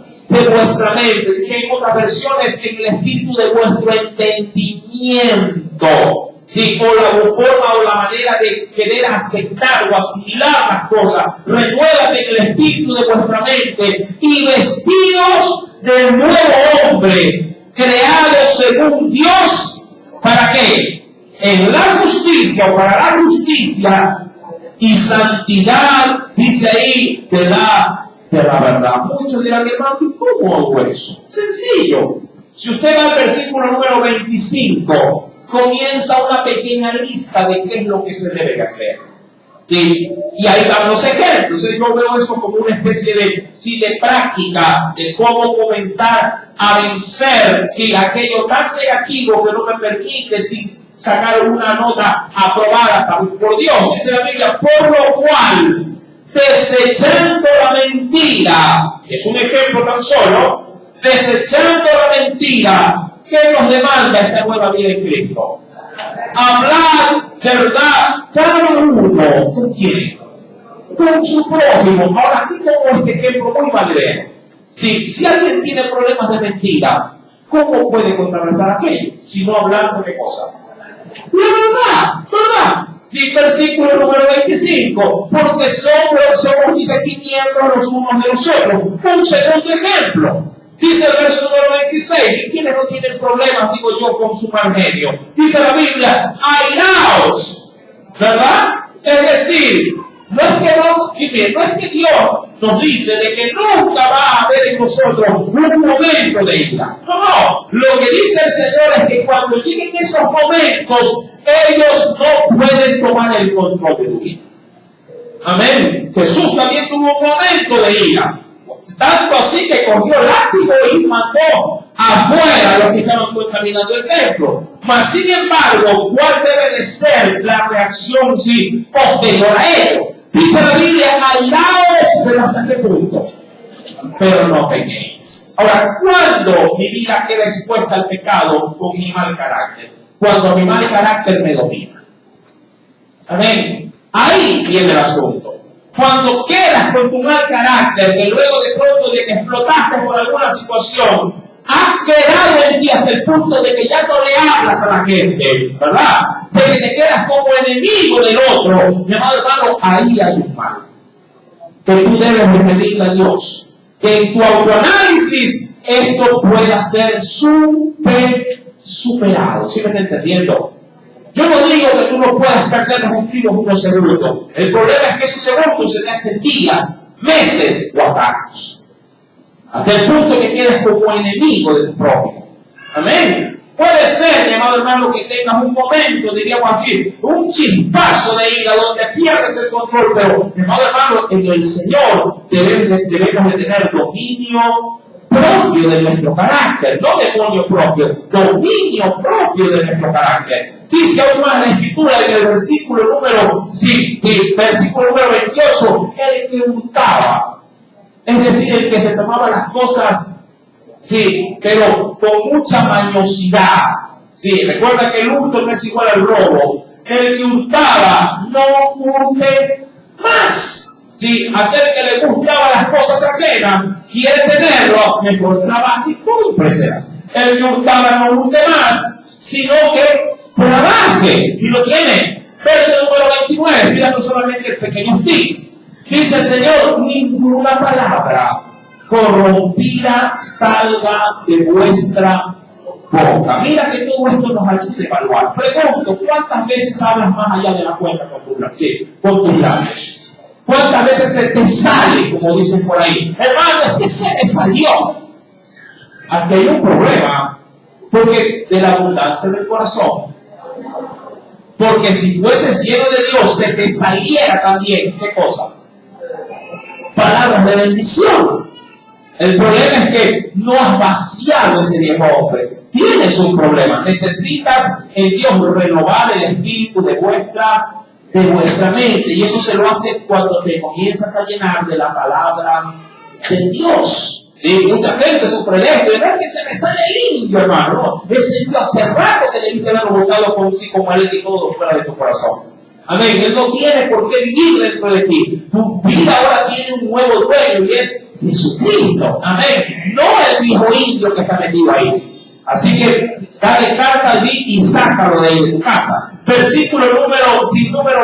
mente. Dice en otras versiones, en el espíritu de vuestro entendimiento. Sí, o la forma o la manera de querer aceptar o asimilar las cosas. Renuévate en el espíritu de vuestra mente y vestidos del nuevo hombre, creado según Dios. ¿Para qué? En la justicia o para la justicia y santidad, dice ahí, de la verdad. Muchos dirán, hermano, ¿cómo hago eso? Sencillo. Si usted va al versículo número 25, comienza una pequeña lista de qué es lo que se debe hacer. Sí, y ahí están los ejemplos. Entonces yo veo eso como una especie de práctica de cómo comenzar a vencer aquello tan negativo que no me permite sacar una nota aprobada por Dios. Dice la Biblia, por lo cual, desechando la mentira, es un ejemplo tan solo, desechando la mentira, ¿qué nos demanda esta nueva vida en Cristo? Hablar verdad cada uno con quién, con su prójimo. Ahora aquí tengo este ejemplo muy valioso. Si alguien tiene problemas de mentira, ¿cómo puede contrarrestar aquello? Si no hablando de cosas. La verdad. Sí, versículo número 25. Porque somos, dice aquí, miembros los unos de los otros. Un segundo ejemplo. Dice el verso número 26, y quienes no tienen problemas, digo yo, con su mal genio. Dice la Biblia, airaos, ¿verdad? Es decir, no es que Dios nos dice de que nunca va a haber en nosotros un momento de ira. No. Lo que dice el Señor es que cuando lleguen esos momentos, ellos no pueden tomar el control de tu vida. Amén. Jesús también tuvo un momento de ira. Tanto así que cogió látigo y mandó afuera a los que estaban contaminando el templo. Mas sin embargo, ¿cuál debe de ser la reacción posterior a ello? Dice la Biblia, airaos, pero ¿hasta qué punto? Pero no pequéis. Ahora, ¿cuándo mi vida queda expuesta al pecado con mi mal carácter? Cuando mi mal carácter me domina. Amén. Ahí viene el asunto. Cuando quedas con tu mal carácter, que luego de pronto de que explotaste por alguna situación, has quedado en ti hasta el punto de que ya no le hablas a la gente, ¿verdad? De que te quedas como enemigo del otro. Mi amado hermano, ahí hay un mal. Que tú debes de pedirle a Dios que en tu autoanálisis esto pueda ser superado. ¿Sí me está entendiendo? Yo no digo que tú no puedas perder los estribos unos segundos. El problema es que esos segundos se te hacen días, meses o hasta años. Hasta el punto que quedes como enemigo de tu prójimo. Amén. Puede ser, mi amado hermano, que tengas un momento, diríamos así, un chispazo de ira donde pierdes el control, pero, mi amado hermano, en el Señor debemos de tener dominio propio de nuestro carácter, no demonio propio, dominio propio de nuestro carácter. Dice aún más la Escritura en el versículo número 28, el que hurtaba, es decir, el que se tomaba las cosas, pero con mucha mañosidad. Recuerda que el hurto no es igual al robo. El que hurtaba, no hurte más. Aquel que le gustaba las cosas ajenas, quiere tenerlo, mejor trabaje y cúmpreselas. El que hurtaba no hurte más, sino que trabaje, si lo tiene. Verso número 29, mirando solamente el pequeño tips. Dice el Señor, ninguna palabra corrompida salga de vuestra boca. Mira que todo esto nos ayuda a evaluar. Pregunto, ¿cuántas veces hablas más allá de la cuenta con tus labios? ¿Cuántas veces se te sale, como dicen por ahí? Hermano, es que se me salió. Aquí hay un problema, porque de la abundancia del corazón. Porque si fueses lleno de Dios, se te saliera también, ¿qué cosa? Palabras de bendición. El problema es que no has vaciado ese viejo hombre. Tienes un problema. Necesitas en Dios renovar el espíritu de vuestra mente. Y eso se lo hace cuando te comienzas a llenar de la palabra de Dios. Y mucha gente sufre de esto. Y no es que se me sale limpio, hermano. Ese Dios hace rato que debiste haberlo botado como él y todo fuera de tu corazón. Amén. Él no tiene por qué vivir dentro de ti. Tu vida ahora tiene un nuevo dueño y es Jesucristo. Amén. No el viejo indio que está metido ahí. Así que dale carta allí y sácalo de ahí de tu casa. Versículo número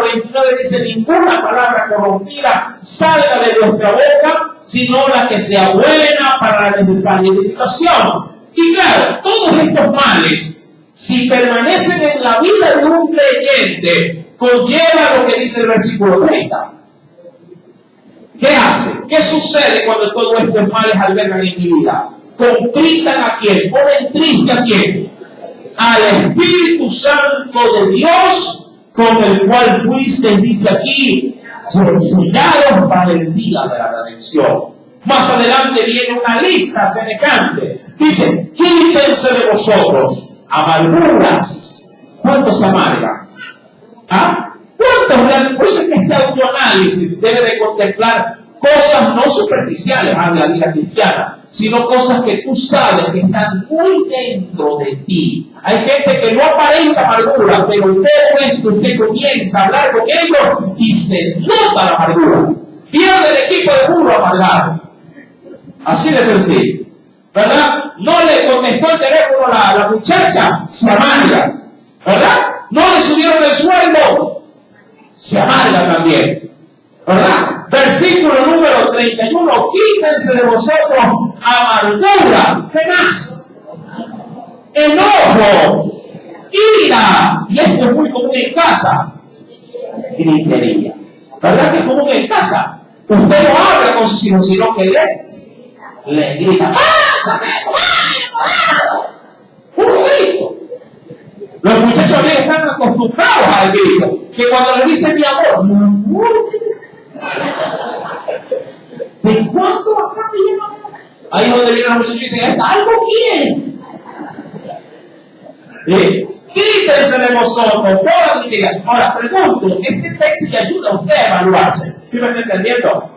29 dice: ninguna palabra corrompida salga de nuestra boca, sino la que sea buena para la necesaria edificación. Y claro, todos estos males, si permanecen en la vida de un creyente, conlleva lo que dice el versículo 30. ¿Qué hace? ¿Qué sucede cuando todos estos males albergan en mi vida? Contritan a quién, ponen triste a quién, al Espíritu Santo de Dios con el cual fuiste, dice aquí, sellados para el día de la redención. Más adelante viene una lista semejante. Dice, quítense de vosotros amarguras. ¿Cuántos se amargan? ¿Ah? ¿Cuántos realmente? Por eso es que este autoanálisis debe de contemplar cosas no superficiales a la vida cristiana, sino cosas que tú sabes que están muy dentro de ti. Hay gente que no aparenta amargura, pero todo esto usted comienza a hablar con ellos y se nota la amargura. Pierde el equipo de burro amargado. Así de sencillo. ¿Verdad? No le contestó el teléfono a la muchacha, se amarga. ¿Verdad? No le subieron el sueldo, se amarga también. ¿Verdad? Versículo número 31, quítense de vosotros amargura, ¿qué más? Enojo, ira, y esto es muy común en casa, gritería. ¿Verdad que es común en casa? Usted no habla con sus hijos, sino que les grita, ¡pásame! ¡Un grito! Los muchachos están acostumbrados al grito, que cuando le dicen mi amor, ¿de cuánto acá mi amor? Ahí es donde vienen los muchachos y dicen, algo quieren. Quítense de vosotros toda la dignidad. Ahora, pregunto, este texto le ayuda a usted a evaluarse. ¿Sí me está entendiendo?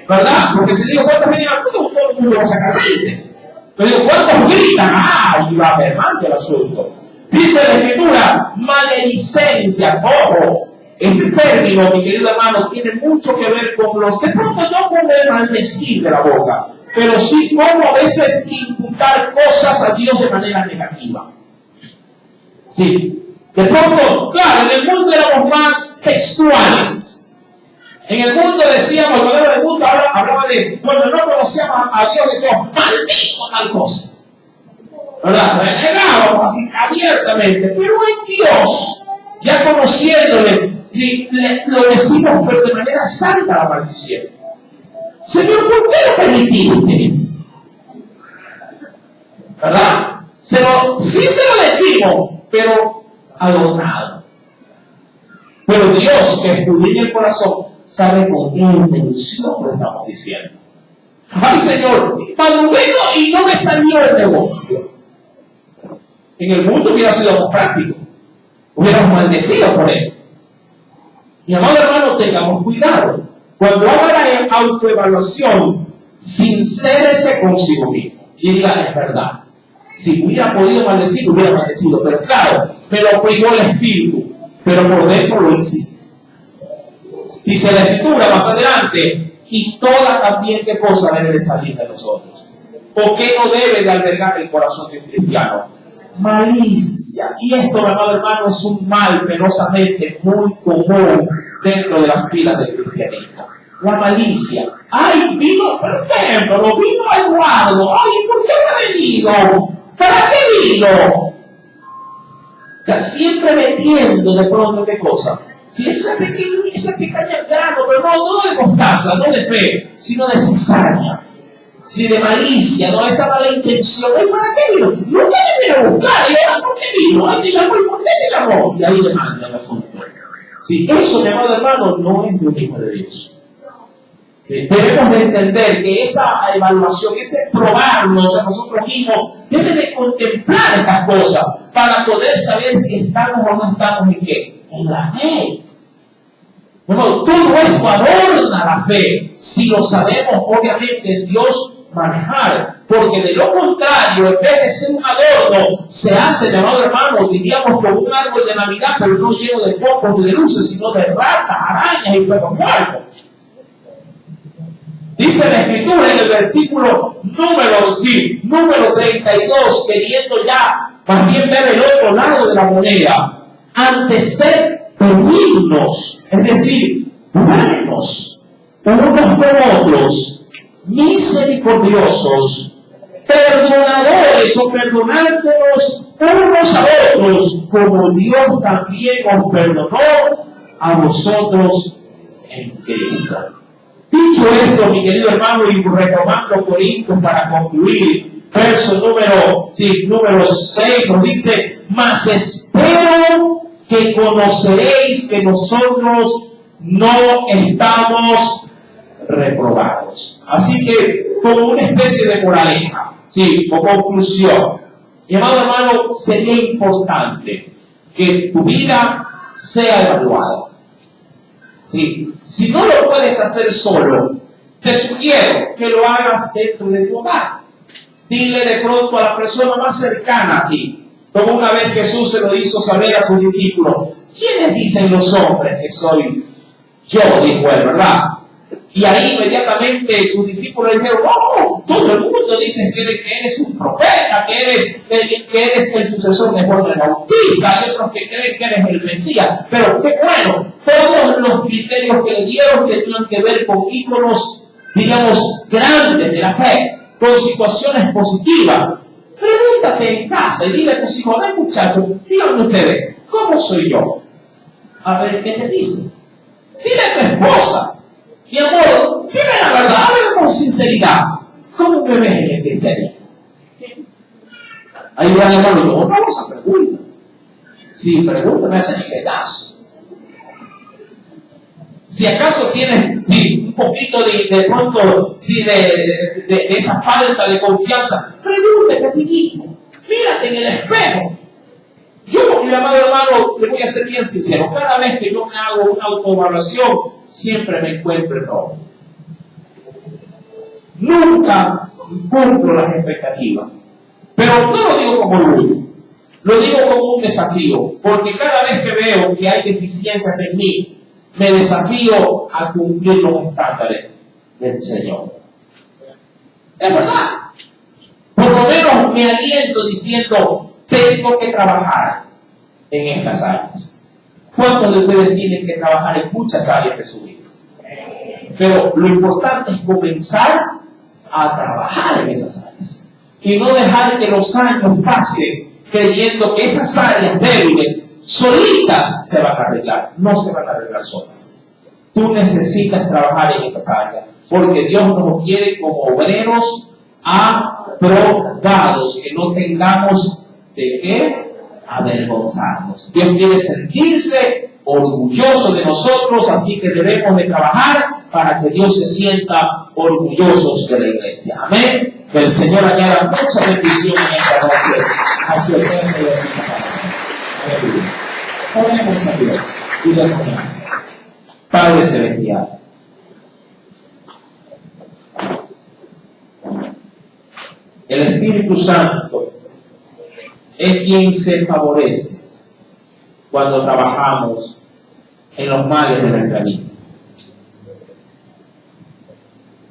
¿Verdad? Porque si digo cuántos vienen al culto, todo el mundo va a sacar 20. Pero digo, ¿cuántos gritan? Y va mermando el asunto. Dice la Escritura, maledicencia. Ojo, este término, mi querido hermano, tiene mucho que ver con los, de pronto no con el maldecir de la boca, pero sí como a veces imputar cosas a Dios de manera negativa. Sí. De pronto, claro, en el mundo éramos más textuales. En el mundo decíamos, cuando era del mundo hablaba de, cuando no conocíamos a Dios, decíamos, maldito tal cosa. ¿Verdad? Renegábamos así abiertamente, pero en Dios, ya conociéndole, lo decimos, pero de manera santa la maldición. Señor, ¿por qué lo permitiste? ¿Verdad? Sí se lo decimos, pero adornado. Pero Dios, que escudriña el corazón, sabe con qué intención lo estamos diciendo. Ay, Señor, madrugué y no me salió el negocio. En el mundo hubiera sido más práctico. Hubiéramos maldecido por él. Mi amado hermano, tengamos cuidado. Cuando haga la autoevaluación, sincérese consigo mismo. Y diga, es verdad. Si hubiera podido maldecir, hubiera maldecido. Pero claro, me lo privó el espíritu. Pero por dentro lo hice. Dice la Escritura más adelante, y toda también qué cosa debe de salir de nosotros. ¿O qué no debe de albergar el corazón de un cristiano? Malicia. Y esto, mi amado hermano, es un mal penosamente muy común dentro de las filas del cristianismo. La malicia. Ay, vino, por ejemplo, vino Eduardo. Ay, ¿por qué no ha venido? ¿Para qué vino? O sea, siempre metiendo de pronto qué cosa. Si esa pequeña grano, pero no de mostaza, no de fe, sino de cizaña. Si de malicia, no esa mala intención. ¿Para qué vino? No te vino a buscar. Y ahora, ¿por qué vino? Ay, te llamó, ¿por qué te llamó? Y ahí le manda el asunto. Sí, eso, mi amado hermano, no es lo mismo de Dios. Sí, debemos de entender que esa evaluación, ese probarnos a nosotros mismos, debe de contemplar estas cosas para poder saber si estamos o no estamos en qué. En la fe. Bueno, todo esto adorna la fe, si lo sabemos obviamente en Dios manejar, porque de lo contrario, en vez de ser un adorno, se hace, mi amado hermano, diríamos como un árbol de Navidad, pero no lleno de focos ni de luces, sino de ratas, arañas y perros muertos. Dice la Escritura en el versículo número 32, queriendo ya más bien ver el otro lado de la moneda, antes ser benignos, es decir, buenos, unos con otros, misericordiosos, perdonadores o perdonándonos unos a otros, como Dios también os perdonó a vosotros en Cristo. Dicho esto, mi querido hermano, y retomando Corintios para concluir, verso número 6 nos dice, mas espero que conoceréis que nosotros no estamos reprobados. Así que, como una especie de moraleja, sí, o conclusión, mi amado hermano, sería importante que tu vida sea evaluada. Sí. Si no lo puedes hacer solo, te sugiero que lo hagas dentro de tu hogar. Dile de pronto a la persona más cercana a ti, como una vez Jesús se lo hizo saber a sus discípulos: ¿quiénes dicen los hombres que soy yo? Dijo él, ¿verdad? Y ahí inmediatamente sus discípulos le dijeron: ¡oh! Todo el mundo dice que eres un profeta, que eres el sucesor de Juan el Bautista, hay otros que creen que eres el Mesías. Pero qué bueno, todos los criterios que le dieron tenían que ver con íconos, digamos, grandes de la fe, con situaciones positivas. Pregúntate en casa y dile a tus hijos: ven muchachos, díganme ustedes, ¿cómo soy yo? A ver qué te dicen. Dile a tu esposa: mi amor, dime la verdad, háblame con sinceridad. ¿Cómo me ves en el cristianismo? Ahí va, hermano, yo no vamos a preguntar. Si pregúntame, hacen pedazo. Si acaso tienes, un poquito de pronto, de esa falta de confianza, pregúntate a ti mismo. Mírate en el espejo. Yo, mi amado hermano, le voy a ser bien sincero. Cada vez que yo me hago una autoevaluación, siempre me encuentro error. Nunca cumplo las expectativas. Pero no lo digo como orgullo, lo digo como un desafío, porque cada vez que veo que hay deficiencias en mí, me desafío a cumplir los estándares del Señor. Es verdad. Por lo menos me aliento diciendo: tengo que trabajar en estas áreas. ¿Cuántos de ustedes tienen que trabajar en muchas áreas de su vida? Pero lo importante es comenzar a trabajar en esas áreas y no dejar que los años pasen creyendo que esas áreas débiles solitas se van a arreglar. No se van a arreglar solas. Tú necesitas trabajar en esas áreas, porque Dios nos quiere como obreros aprobados, que no tengamos de qué avergonzarnos. Dios quiere sentirse orgulloso de nosotros, así que debemos de trabajar para que Dios se sienta orgulloso de la iglesia. Amén. Que el Señor añada mucha bendición en esta noche hacia el pueblo de la Aleluya. Oremos a Dios y le ponemos. Padre celestial, el Espíritu Santo es quien se favorece cuando trabajamos en los males de nuestra vida.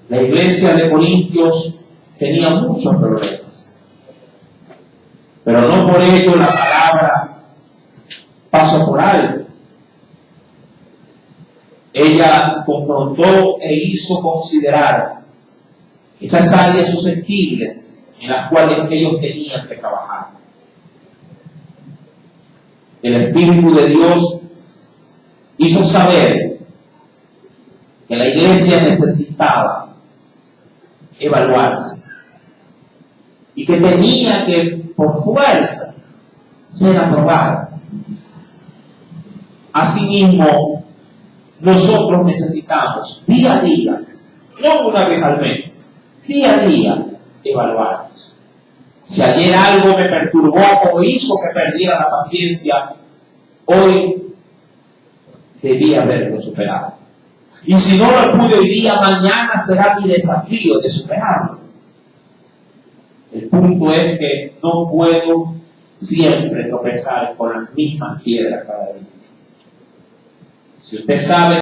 La iglesia de Corintios tenía muchos problemas, pero no por ello la palabra pasó por alto. Ella confrontó e hizo considerar esas áreas susceptibles en las cuales ellos tenían que trabajar. El Espíritu de Dios hizo saber que la iglesia necesitaba evaluarse y que tenía que, por fuerza, ser aprobada. Asimismo, nosotros necesitamos día a día, no una vez al mes, día a día, evaluarnos. Si ayer algo me perturbó o hizo que perdiera la paciencia, hoy debía haberlo superado. Y si no lo pude hoy día, mañana será mi desafío de superarlo. El punto es que no puedo siempre tropezar con las mismas piedras cada día. Si usted sabe